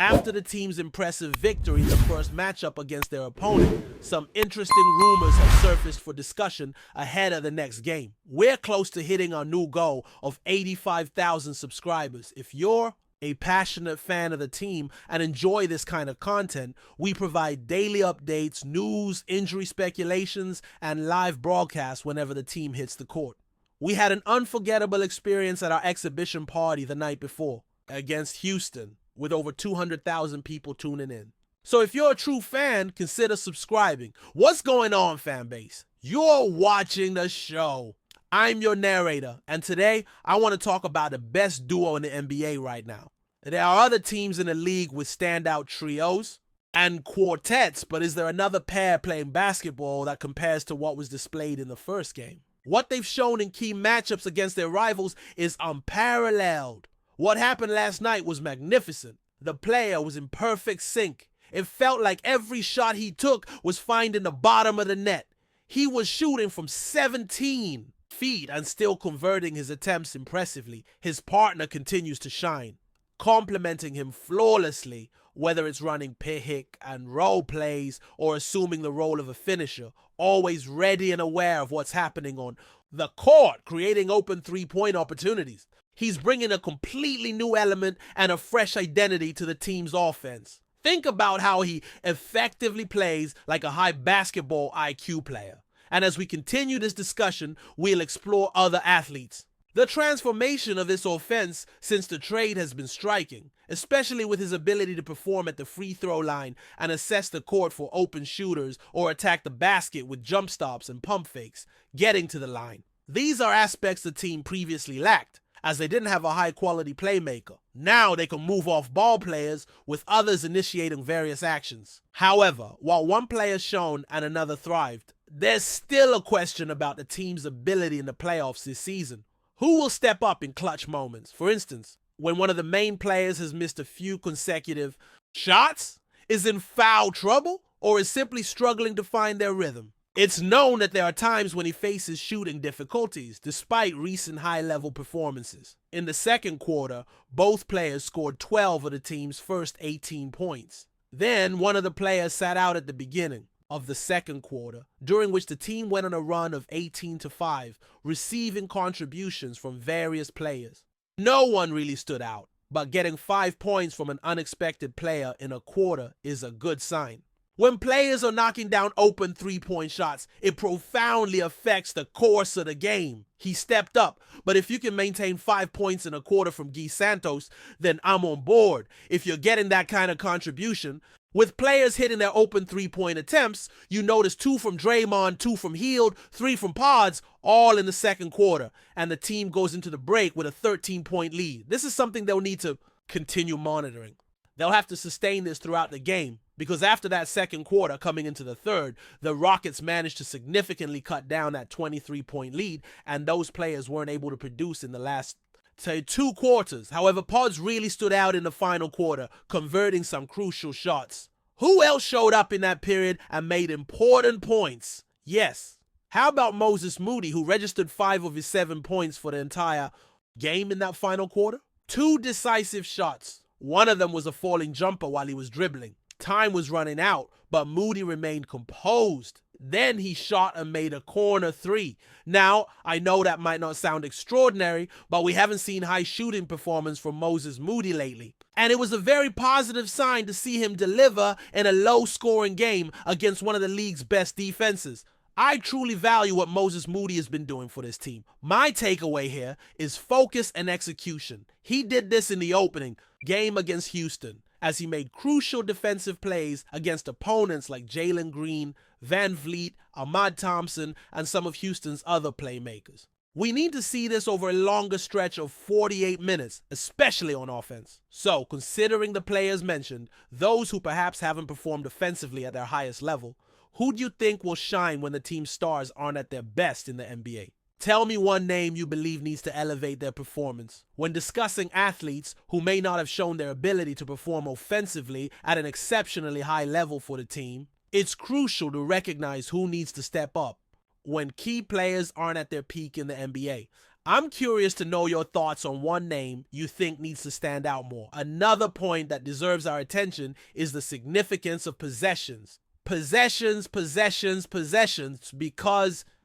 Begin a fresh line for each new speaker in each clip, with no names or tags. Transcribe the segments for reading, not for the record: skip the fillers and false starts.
After the team's impressive victory in the first matchup against their opponent, some interesting rumors have surfaced for discussion ahead of the next game. We're close to hitting our new goal of 85,000 subscribers. If you're a passionate fan of the team and enjoy this kind of content, we provide daily updates, news, injury speculations, and live broadcasts whenever the team hits the court. We had an unforgettable experience at our exhibition party the night before against Houston, with over 200,000 people tuning in. So if you're a true fan, consider subscribing. What's going on, fan base? You're watching the show. I'm your narrator, and today I want to talk about the best duo in the NBA right now. There are other teams in the league with standout trios and quartets, but is there another pair playing basketball that compares to what was displayed in the first game? What they've shown in key matchups against their rivals is unparalleled. What happened last night was magnificent. The player was in perfect sync. It felt like every shot he took was finding the bottom of the net. He was shooting from 17 feet and still converting his attempts impressively. His partner continues to shine, complementing him flawlessly, whether it's running pick and roll plays or assuming the role of a finisher, always ready and aware of what's happening on the court, creating open three-point opportunities. He's bringing a completely new element and a fresh identity to the team's offense. Think about how he effectively plays like a high basketball IQ player. And as we continue this discussion, we'll explore other athletes. The transformation of this offense since the trade has been striking, especially with his ability to perform at the free throw line and assess the court for open shooters or attack the basket with jump stops and pump fakes, getting to the line. These are aspects the team previously lacked, as they didn't have a high-quality playmaker. Now they can move off ball players with others initiating various actions. However, while one player shone and another thrived, there's still a question about the team's ability in the playoffs this season. Who will step up in clutch moments? For instance, when one of the main players has missed a few consecutive shots, is in foul trouble, or is simply struggling to find their rhythm. It's known that there are times when he faces shooting difficulties, despite recent high-level performances. In the second quarter, both players scored 12 of the team's first 18 points. Then, one of the players sat out at the beginning of the second quarter, during which the team went on a run of 18-5, receiving contributions from various players. No one really stood out, but getting 5 points from an unexpected player in a quarter is a good sign. When players are knocking down open three-point shots, it profoundly affects the course of the game. He stepped up, but if you can maintain 5 points in a quarter from Guy Santos, then I'm on board. If you're getting that kind of contribution, with players hitting their open three-point attempts, you notice 2 from Draymond, 2 from Hield, 3 from Pods, all in the second quarter, and the team goes into the break with a 13-point lead. This is something they'll need to continue monitoring. They'll have to sustain this throughout the game, because after that second quarter, coming into the third, the Rockets managed to significantly cut down that 23-point lead, and those players weren't able to produce in the last 2 quarters. However, Pods really stood out in the final quarter, converting some crucial shots. Who else showed up in that period and made important points? Yes. How about Moses Moody, who registered 5 of his 7 points for the entire game in that final quarter? 2 decisive shots. One of them was a falling jumper while he was dribbling. Time was running out, but Moody remained composed. Then he shot and made a corner 3. Now, I know that might not sound extraordinary, but we haven't seen high shooting performance from Moses Moody lately. And it was a very positive sign to see him deliver in a low-scoring game against one of the league's best defenses. I truly value what Moses Moody has been doing for this team. My takeaway here is focus and execution. He did this in the opening game against Houston, as he made crucial defensive plays against opponents like Jalen Green, Van Vliet, Ahmad Thompson, and some of Houston's other playmakers. We need to see this over a longer stretch of 48 minutes, especially on offense. So, considering the players mentioned, those who perhaps haven't performed offensively at their highest level, who do you think will shine when the team's stars aren't at their best in the NBA? Tell me one name you believe needs to elevate their performance. When discussing athletes who may not have shown their ability to perform offensively at an exceptionally high level for the team, it's crucial to recognize who needs to step up when key players aren't at their peak in the NBA. I'm curious to know your thoughts on one name you think needs to stand out more. Another point that deserves our attention is the significance of possessions. Possessions, because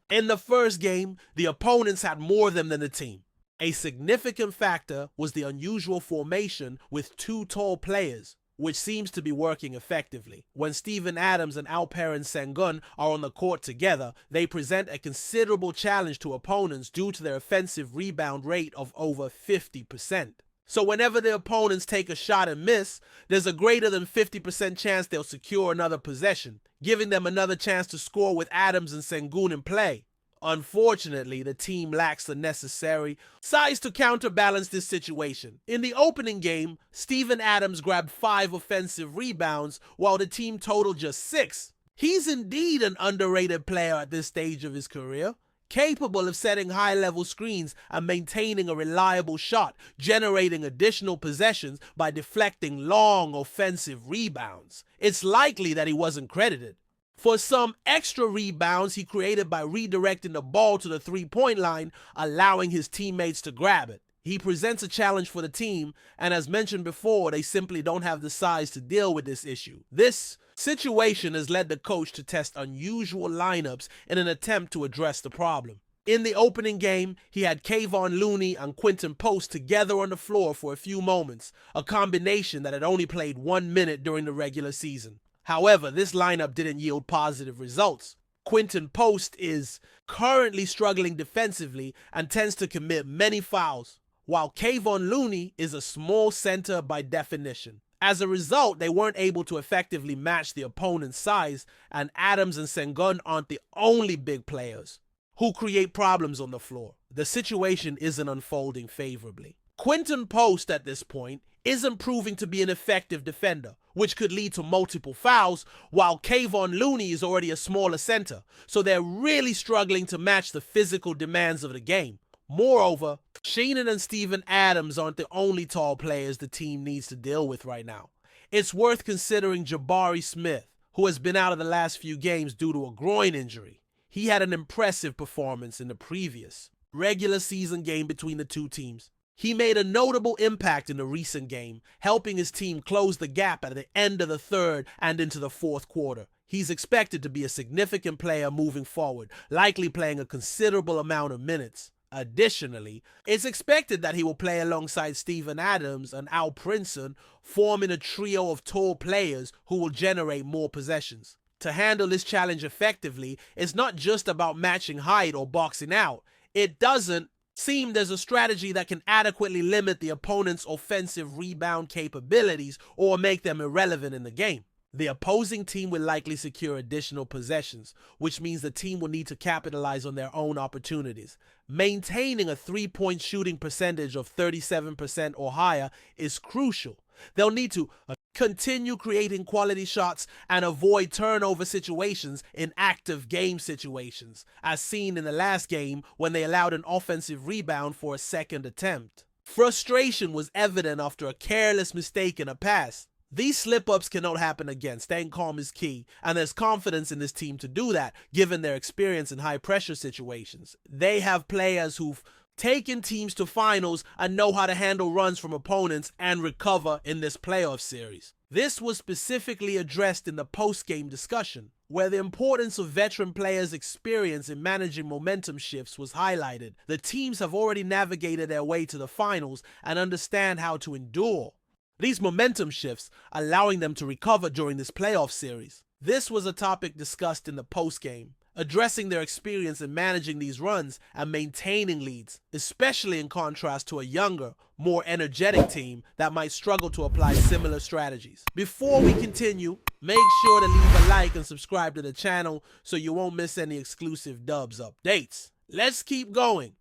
in the first game, the opponents had more of them than the team. A significant factor was the unusual formation with two tall players, which seems to be working effectively. When Steven Adams and Alperen Sengun are on the court together, they present a considerable challenge to opponents due to their offensive rebound rate of over 50%. So whenever the opponents take a shot and miss, there's a greater than 50% chance they'll secure another possession, giving them another chance to score with Adams and Sengun in play. Unfortunately, the team lacks the necessary size to counterbalance this situation. In the opening game, Steven Adams grabbed 5 offensive rebounds while the team totaled just 6. He's indeed an underrated player at this stage of his career, capable of setting high-level screens and maintaining a reliable shot, generating additional possessions by deflecting long offensive rebounds. It's likely that he wasn't credited for some extra rebounds he created by redirecting the ball to the three-point line, allowing his teammates to grab it. He presents a challenge for the team, and as mentioned before, they simply don't have the size to deal with this issue. This situation has led the coach to test unusual lineups in an attempt to address the problem. In the opening game, he had Kayvon Looney and Quinton Post together on the floor for a few moments, a combination that had only played 1 minute during the regular season. However, this lineup didn't yield positive results. Quinton Post is currently struggling defensively and tends to commit many fouls, while Kayvon Looney is a small center by definition. As a result, they weren't able to effectively match the opponent's size, and Adams and Sengun aren't the only big players who create problems on the floor. The situation isn't unfolding favorably. Quinton Post at this point isn't proving to be an effective defender, which could lead to multiple fouls, while Kayvon Looney is already a smaller center, so they're really struggling to match the physical demands of the game. Moreover, Sheenan and Steven Adams aren't the only tall players the team needs to deal with right now. It's worth considering Jabari Smith, who has been out of the last few games due to a groin injury. He had an impressive performance in the previous regular season game between the two teams. He made a notable impact in the recent game, helping his team close the gap at the end of the third and into the fourth quarter. He's expected to be a significant player moving forward, likely playing a considerable amount of minutes. Additionally, it's expected that he will play alongside Steven Adams and Al Princeton, forming a trio of tall players who will generate more possessions. To handle this challenge effectively, it's not just about matching height or boxing out. It doesn't seem there's a strategy that can adequately limit the opponent's offensive rebound capabilities or make them irrelevant in the game. The opposing team will likely secure additional possessions, which means the team will need to capitalize on their own opportunities. Maintaining a three-point shooting percentage of 37% or higher is crucial. They'll need to continue creating quality shots and avoid turnover situations in active game situations, as seen in the last game when they allowed an offensive rebound for a second attempt. Frustration was evident after a careless mistake in a pass. These slip-ups cannot happen again. Staying calm is key, and there's confidence in this team to do that, given their experience in high-pressure situations. They have players who've taken teams to finals and know how to handle runs from opponents and recover in this playoff series. This was specifically addressed in the post-game discussion, where the importance of veteran players' experience in managing momentum shifts was highlighted. The teams have already navigated their way to the finals and understand how to endure these momentum shifts, allowing them to recover during this playoff series. This was a topic discussed in the postgame, addressing their experience in managing these runs and maintaining leads, especially in contrast to a younger, more energetic team that might struggle to apply similar strategies. Before we continue, make sure to leave a like and subscribe to the channel so you won't miss any exclusive Dubs updates. Let's keep going.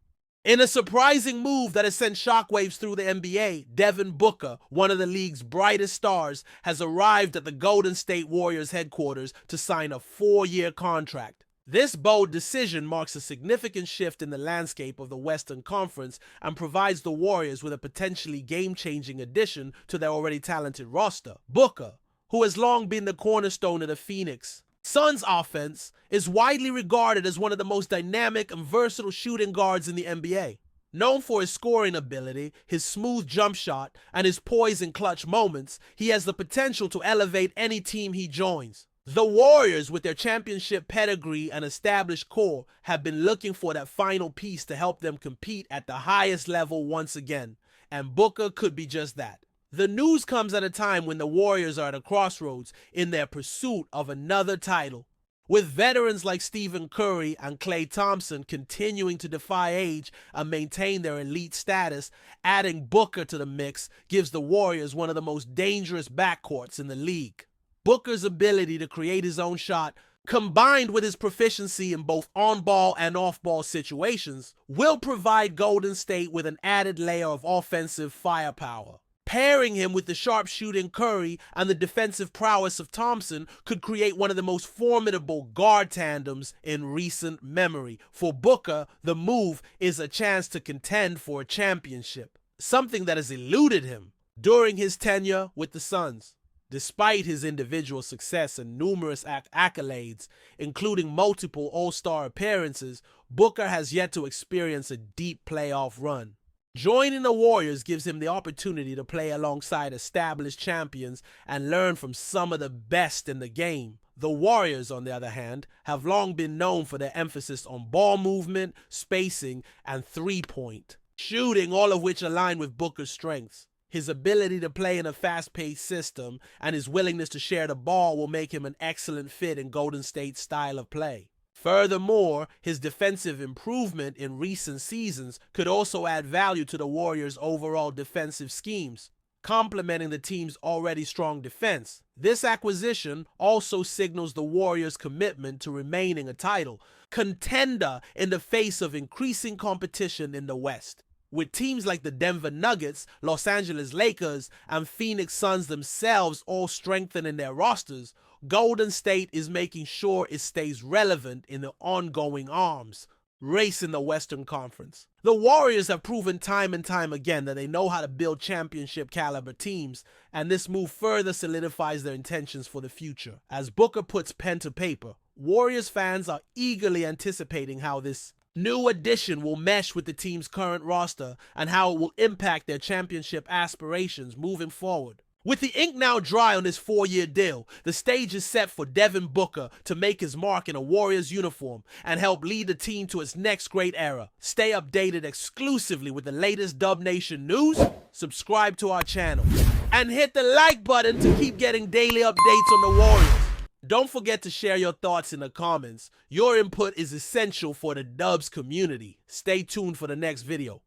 In a surprising move that has sent shockwaves through the NBA, Devin Booker, one of the league's brightest stars, has arrived at the Golden State Warriors headquarters to sign a 4-year contract. This bold decision marks a significant shift in the landscape of the Western Conference and provides the Warriors with a potentially game-changing addition to their already talented roster. Booker, who has long been the cornerstone of the Phoenix Suns offense, is widely regarded as one of the most dynamic and versatile shooting guards in the NBA. Known for his scoring ability, his smooth jump shot, and his poise in clutch moments, he has the potential to elevate any team he joins. The Warriors, with their championship pedigree and established core, have been looking for that final piece to help them compete at the highest level once again, and Booker could be just that. The news comes at a time when the Warriors are at a crossroads in their pursuit of another title. With veterans like Stephen Curry and Klay Thompson continuing to defy age and maintain their elite status, adding Booker to the mix gives the Warriors one of the most dangerous backcourts in the league. Booker's ability to create his own shot, combined with his proficiency in both on-ball and off-ball situations, will provide Golden State with an added layer of offensive firepower. Pairing him with the sharpshooting Curry and the defensive prowess of Thompson could create one of the most formidable guard tandems in recent memory. For Booker, the move is a chance to contend for a championship, something that has eluded him during his tenure with the Suns. Despite his individual success and numerous accolades, including multiple All-Star appearances, Booker has yet to experience a deep playoff run. Joining the Warriors gives him the opportunity to play alongside established champions and learn from some of the best in the game. The Warriors, on the other hand, have long been known for their emphasis on ball movement, spacing, and three-point shooting, all of which align with Booker's strengths. His ability to play in a fast-paced system and his willingness to share the ball will make him an excellent fit in Golden State's style of play. Furthermore, his defensive improvement in recent seasons could also add value to the Warriors' overall defensive schemes, complementing the team's already strong defense. This acquisition also signals the Warriors' commitment to remaining a title contender in the face of increasing competition in the West. With teams like the Denver Nuggets, Los Angeles Lakers, and Phoenix Suns themselves all strengthening their rosters, Golden State is making sure it stays relevant in the ongoing arms race in the Western Conference. The Warriors have proven time and time again that they know how to build championship caliber teams, and this move further solidifies their intentions for the future. As Booker puts pen to paper, Warriors fans are eagerly anticipating how this new addition will mesh with the team's current roster and how it will impact their championship aspirations moving forward. With the ink now dry on this 4-year deal, the stage is set for Devin Booker to make his mark in a Warriors uniform and help lead the team to its next great era. Stay updated exclusively with the latest Dub Nation news, subscribe to our channel, and hit the like button to keep getting daily updates on the Warriors. Don't forget to share your thoughts in the comments. Your input is essential for the Dubs community. Stay tuned for the next video.